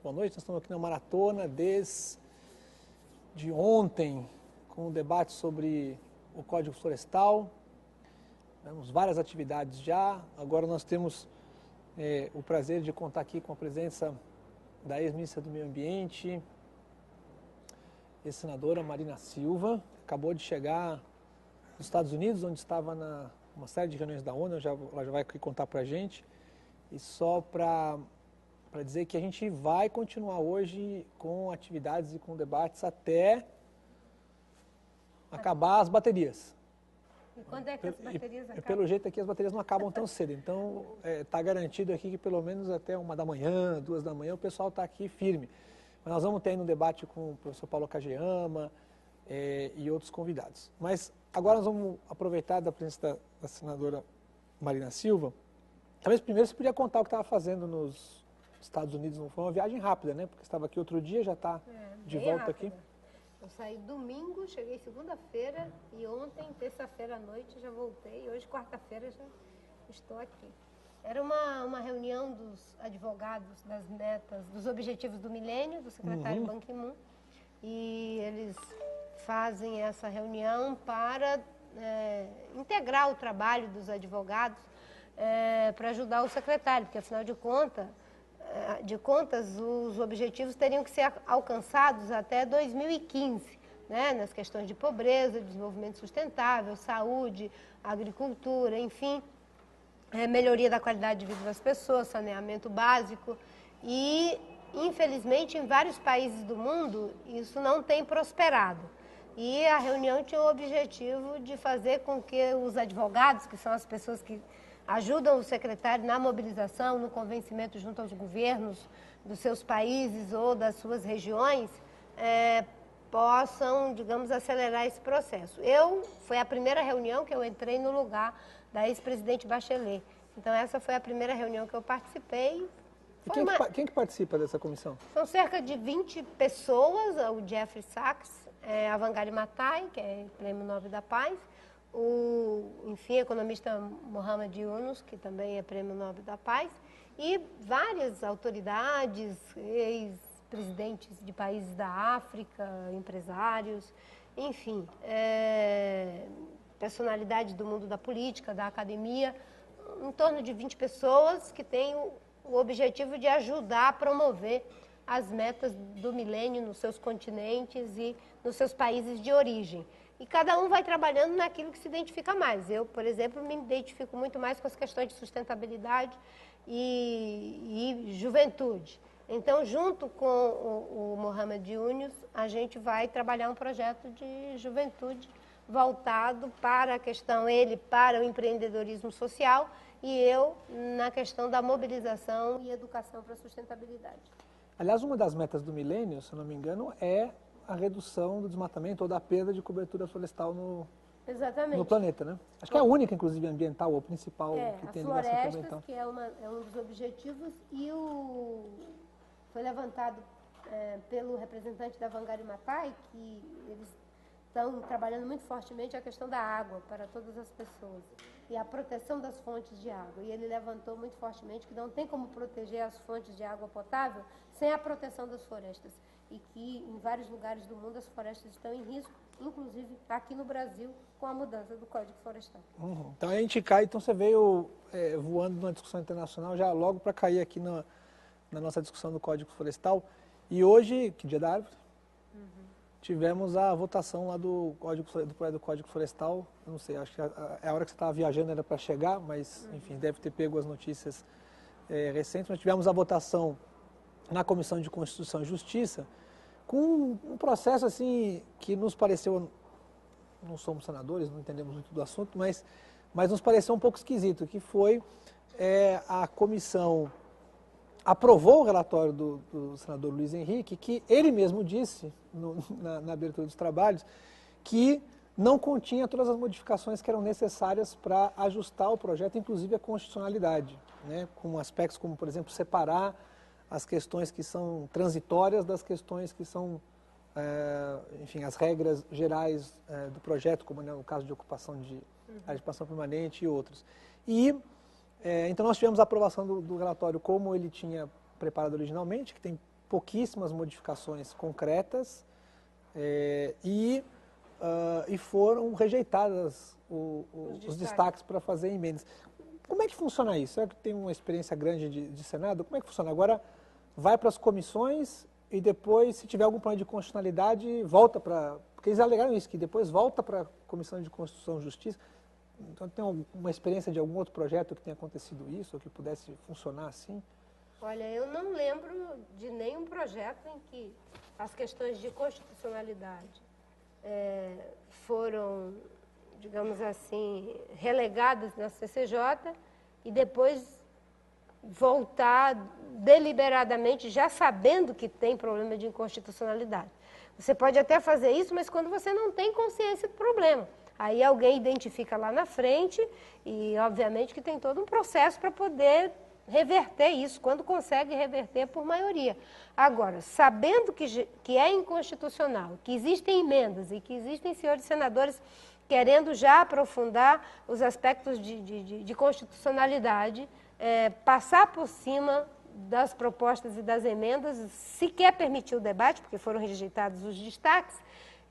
Boa noite, nós estamos aqui na maratona desde ontem com o debate sobre o Código Florestal. Temos várias atividades já, agora nós temos o prazer de contar aqui com a presença da ex-ministra do Meio Ambiente, ex-senadora Marina Silva, acabou de chegar dos Estados Unidos, onde estava numa série de reuniões da ONU, ela já vai aqui contar para a gente. E só para dizer que a gente vai continuar hoje com atividades e com debates até acabar as baterias. E quando é que as baterias acabam? Pelo jeito aqui as baterias não acabam tão cedo, então está garantido aqui que pelo menos até 1h da manhã, 2h da manhã, o pessoal está aqui firme. Mas nós vamos ter ainda um debate com o professor Paulo Kageyama e outros convidados. Mas agora nós vamos aproveitar da presença da senadora Marina Silva. Talvez primeiro você podia contar o que estava fazendo nos Estados Unidos. Não foi uma viagem rápida, né? Porque estava aqui outro dia, já está de volta rápida. Aqui. Eu saí domingo, cheguei segunda-feira e ontem, terça-feira à noite, já voltei. Hoje, quarta-feira, já estou aqui. Era uma reunião dos advogados das metas, dos objetivos do milênio, do secretário Ban Ki-moon. E eles fazem essa reunião para integrar o trabalho dos advogados para ajudar o secretário, porque afinal de contas, os objetivos teriam que ser alcançados até 2015, né? Nas questões de pobreza, desenvolvimento sustentável, saúde, agricultura, enfim, melhoria da qualidade de vida das pessoas, saneamento básico. E, infelizmente, em vários países do mundo, isso não tem prosperado. E a reunião tinha o objetivo de fazer com que os advogados, que são as pessoas que ajudam o secretário na mobilização, no convencimento junto aos governos dos seus países ou das suas regiões, possam, digamos, acelerar esse processo. Foi a primeira reunião que eu entrei no lugar da ex-presidente Bachelet. Então, essa foi a primeira reunião que eu participei. E quem que participa dessa comissão? São cerca de 20 pessoas, o Jeffrey Sachs, a Wangari Maathai, que é Prêmio Nobel da Paz, o economista Muhammad Yunus, que também é Prêmio Nobel da Paz, e várias autoridades, ex-presidentes de países da África, empresários, enfim, personalidades do mundo da política, da academia, em torno de 20 pessoas que têm o objetivo de ajudar a promover as metas do milênio nos seus continentes e nos seus países de origem. E cada um vai trabalhando naquilo que se identifica mais. Eu, por exemplo, me identifico muito mais com as questões de sustentabilidade e juventude. Então, junto com o Muhammad Yunus, a gente vai trabalhar um projeto de juventude voltado para a questão, ele para o empreendedorismo social e eu na questão da mobilização e educação para a sustentabilidade. Aliás, uma das metas do milênio, se eu não me engano, é a redução do desmatamento ou da perda de cobertura florestal no planeta, né? Acho que é a única, inclusive, ambiental, ou principal que tem ligação com o ambiental. Que é um dos objetivos, e foi levantado pelo representante da Wangari Maathai, que eles estão trabalhando muito fortemente a questão da água para todas as pessoas e a proteção das fontes de água. E ele levantou muito fortemente que não tem como proteger as fontes de água potável sem a proteção das florestas. E que em vários lugares do mundo as florestas estão em risco, inclusive aqui no Brasil, com a mudança do Código Florestal. Então a gente cai, então você veio voando numa discussão internacional já logo para cair aqui na nossa discussão do Código Florestal. E hoje, que dia da árvore, tivemos a votação lá do projeto do Código Florestal. Eu não sei, acho que a hora que você estava viajando era para chegar, mas enfim, deve ter pego as notícias recentes. Mas tivemos a votação na Comissão de Constituição e Justiça, com um processo assim que nos pareceu, não somos senadores, não entendemos muito do assunto, mas nos pareceu um pouco esquisito, que foi a comissão aprovou o relatório do senador Luiz Henrique, que ele mesmo disse na abertura dos trabalhos que não continha todas as modificações que eram necessárias para ajustar o projeto, inclusive a constitucionalidade, né, com aspectos como, por exemplo, separar as questões que são transitórias das questões que são, enfim, as regras gerais do projeto, como no caso de ocupação de ocupação permanente e outros. Então nós tivemos a aprovação do relatório como ele tinha preparado originalmente, que tem pouquíssimas modificações concretas e foram rejeitadas os destaques para fazer emendas. Como é que funciona isso? Será que tem uma experiência grande de Senado? Como é que funciona? Agora vai para as comissões e depois, se tiver algum problema de constitucionalidade, volta para... Porque eles alegaram isso, que depois volta para a Comissão de Constituição e Justiça. Então, tem uma experiência de algum outro projeto que tenha acontecido isso, ou que pudesse funcionar assim? Olha, eu não lembro de nenhum projeto em que as questões de constitucionalidade foram, digamos assim, relegadas na CCJ e depois voltar deliberadamente, já sabendo que tem problema de inconstitucionalidade. Você pode até fazer isso, mas quando você não tem consciência do problema. Aí alguém identifica lá na frente e, obviamente, que tem todo um processo para poder reverter isso, quando consegue reverter por maioria. Agora, sabendo que é inconstitucional, que existem emendas e que existem senhores senadores querendo já aprofundar os aspectos de constitucionalidade, passar por cima das propostas e das emendas, se quer permitir o debate, porque foram rejeitados os destaques,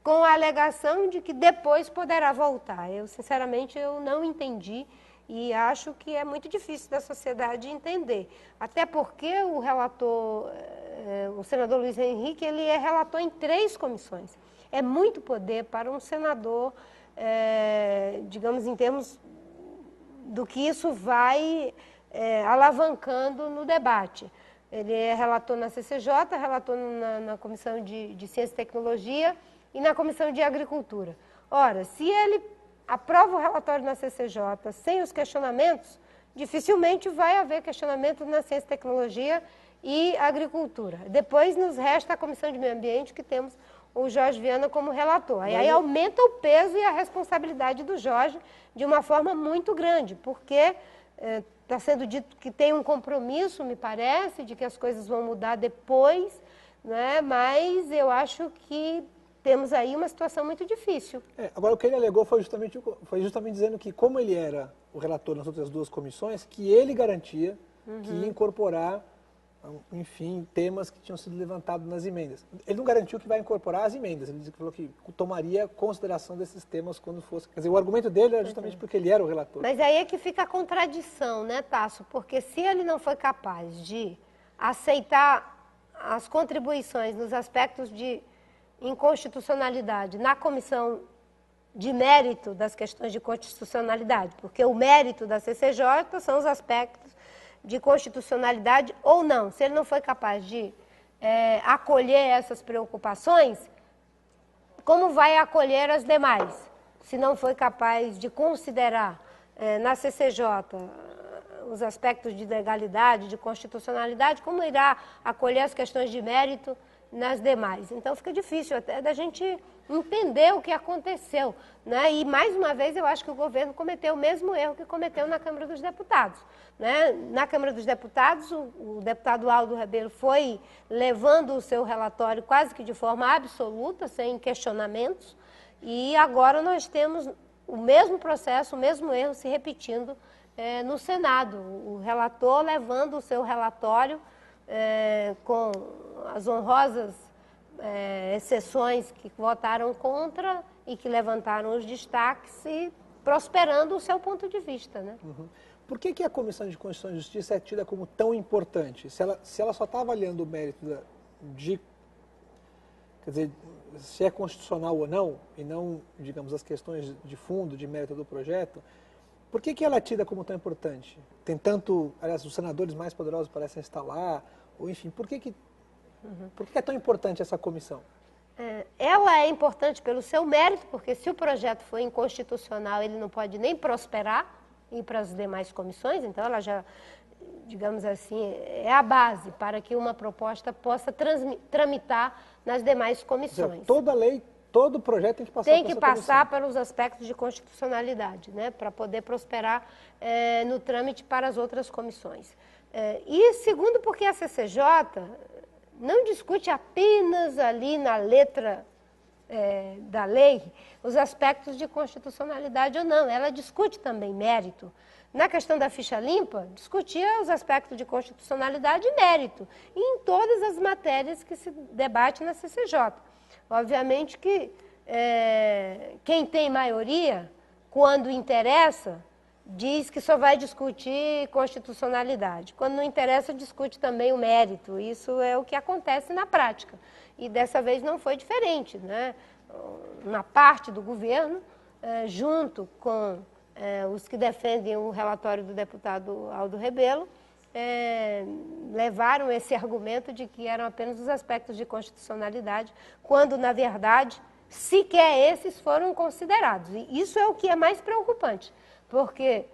com a alegação de que depois poderá voltar. Eu, sinceramente, eu não entendi e acho que é muito difícil da sociedade entender. Até porque o relator, o senador Luiz Henrique, ele é relator em 3 comissões. É muito poder para um senador, digamos, em termos do que isso vai alavancando no debate. Ele é relator na CCJ, relator na Comissão de Ciência e Tecnologia e na Comissão de Agricultura. Ora, se ele aprova o relatório na CCJ sem os questionamentos, dificilmente vai haver questionamento na Ciência e Tecnologia e Agricultura. Depois nos resta a Comissão de Meio Ambiente, que temos o Jorge Viana como relator. Aí aumenta o peso e a responsabilidade do Jorge de uma forma muito grande, porque está sendo dito que tem um compromisso, me parece, de que as coisas vão mudar depois, né? Mas eu acho que temos aí uma situação muito difícil. Agora, o que ele alegou foi justamente dizendo que, como ele era o relator nas outras 2 comissões, que ele garantia que ia incorporar, enfim, temas que tinham sido levantados nas emendas. Ele não garantiu que vai incorporar as emendas, ele falou que tomaria consideração desses temas quando fosse... Quer dizer, o argumento dele era justamente porque ele era o relator. Mas aí é que fica a contradição, né, Tasso? Porque se ele não foi capaz de aceitar as contribuições nos aspectos de inconstitucionalidade na comissão de mérito das questões de constitucionalidade, porque o mérito da CCJ são os aspectos de constitucionalidade ou não. Se ele não foi capaz de acolher essas preocupações, como vai acolher as demais? Se não foi capaz de considerar na CCJ os aspectos de legalidade, de constitucionalidade, como irá acolher as questões de mérito nas demais? Então fica difícil até da gente entender o que aconteceu, né? E mais uma vez eu acho que o governo cometeu o mesmo erro que cometeu na Câmara dos Deputados, né? Na Câmara dos Deputados, o deputado Aldo Rebelo foi levando o seu relatório quase que de forma absoluta, sem questionamentos, e agora nós temos o mesmo processo, o mesmo erro se repetindo no Senado. O relator levando o seu relatório com as honrosas exceções que votaram contra e que levantaram os destaques e prosperando o seu ponto de vista, né? Por que a Comissão de Constituição e Justiça é tida como tão importante? Se ela só está avaliando o mérito quer dizer, se é constitucional ou não, e não, digamos, as questões de fundo, de mérito do projeto, por que ela é tida como tão importante? Tem tanto, aliás, os senadores mais poderosos parecem estar lá, ou enfim, por que é tão importante essa comissão? Ela é importante pelo seu mérito, porque se o projeto for inconstitucional, ele não pode nem prosperar e ir para as demais comissões, então ela já, digamos assim, é a base para que uma proposta possa tramitar nas demais comissões. Toda lei, todo projeto tem que passar para os aspectos de constitucionalidade, né, para poder prosperar no trâmite para as outras comissões. E segundo, porque a CCJ não discute apenas ali na letra da lei os aspectos de constitucionalidade ou não. Ela discute também mérito. Na questão da ficha limpa, discutia os aspectos de constitucionalidade e mérito, em todas as matérias que se debate na CCJ. Obviamente que quem tem maioria, quando interessa, diz que só vai discutir constitucionalidade. Quando não interessa, discute também o mérito. Isso é o que acontece na prática. E dessa vez não foi diferente, né? Uma parte do governo, junto com os que defendem o relatório do deputado Aldo Rebelo, levaram esse argumento de que eram apenas os aspectos de constitucionalidade, quando, na verdade, sequer esses foram considerados. E isso é o que é mais preocupante, porque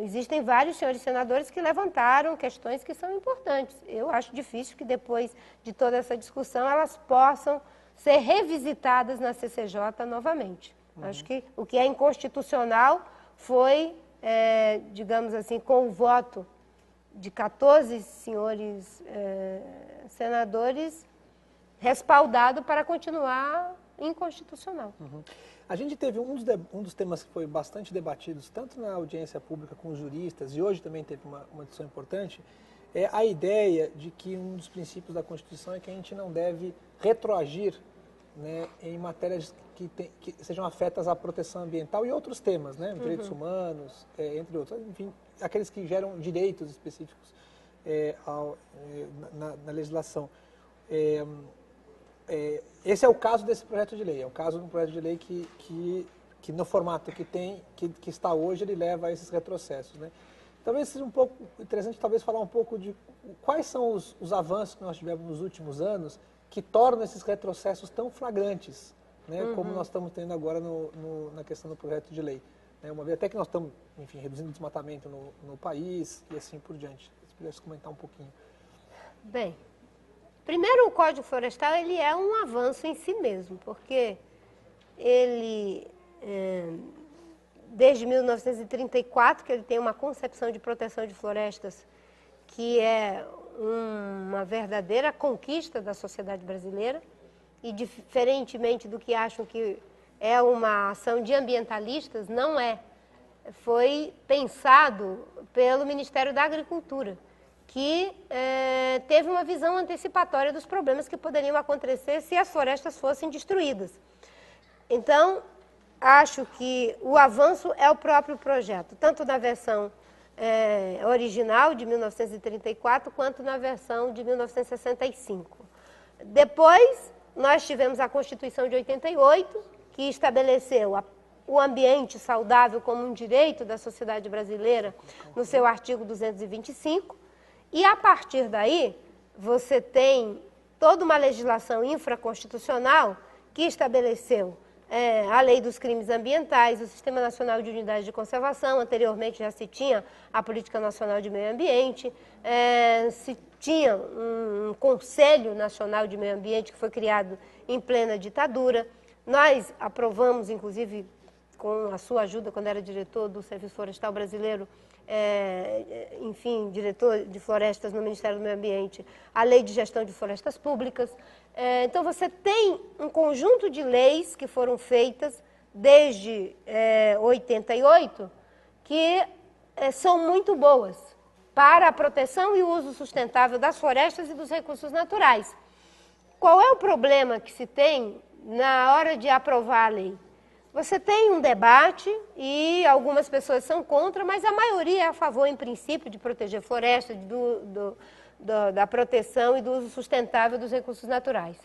existem vários senhores senadores que levantaram questões que são importantes. Eu acho difícil que, depois de toda essa discussão, elas possam ser revisitadas na CCJ novamente. Acho que o que é inconstitucional foi, digamos assim, com o voto de 14 senhores senadores, respaldado para continuar inconstitucional. A gente teve um dos temas que foi bastante debatidos, tanto na audiência pública com os juristas, e hoje também teve uma discussão importante, é a ideia de que um dos princípios da Constituição é que a gente não deve retroagir, né, em matérias que sejam afetas à proteção ambiental e outros temas, né, direitos humanos, entre outros, enfim, aqueles que geram direitos específicos na legislação. Esse é o caso desse projeto de lei, é o caso de um projeto de lei que no formato que está hoje, ele leva a esses retrocessos, né? Talvez seja um pouco interessante falar um pouco de quais são os avanços que nós tivemos nos últimos anos que tornam esses retrocessos tão flagrantes, né, como nós estamos tendo agora na questão do projeto de lei. Né, uma vez até que nós estamos, enfim, reduzindo o desmatamento no país e assim por diante. Se pudesse comentar um pouquinho. Bem, primeiro, o Código Florestal ele é um avanço em si mesmo, porque ele, desde 1934, que ele tem uma concepção de proteção de florestas que é uma verdadeira conquista da sociedade brasileira, e diferentemente do que acham que é uma ação de ambientalistas, não é. Foi pensado pelo Ministério da Agricultura, que teve uma visão antecipatória dos problemas que poderiam acontecer se as florestas fossem destruídas. Então, acho que o avanço é o próprio projeto, tanto na versão original de 1934, quanto na versão de 1965. Depois, nós tivemos a Constituição de 88, que estabeleceu o ambiente saudável como um direito da sociedade brasileira, no seu artigo 225, e a partir daí, você tem toda uma legislação infraconstitucional que estabeleceu a Lei dos Crimes Ambientais, o Sistema Nacional de Unidade de Conservação, anteriormente já se tinha a Política Nacional de Meio Ambiente, se tinha um Conselho Nacional de Meio Ambiente que foi criado em plena ditadura. Nós aprovamos, inclusive, com a sua ajuda, quando era diretor do Serviço Florestal Brasileiro, enfim, diretor de florestas no Ministério do Meio Ambiente, a Lei de Gestão de Florestas Públicas. Então, você tem um conjunto de leis que foram feitas desde 88, que são muito boas para a proteção e o uso sustentável das florestas e dos recursos naturais. Qual é o problema que se tem na hora de aprovar a lei? Você tem um debate e algumas pessoas são contra, mas a maioria é a favor, em princípio, de proteger florestas, da proteção e do uso sustentável dos recursos naturais.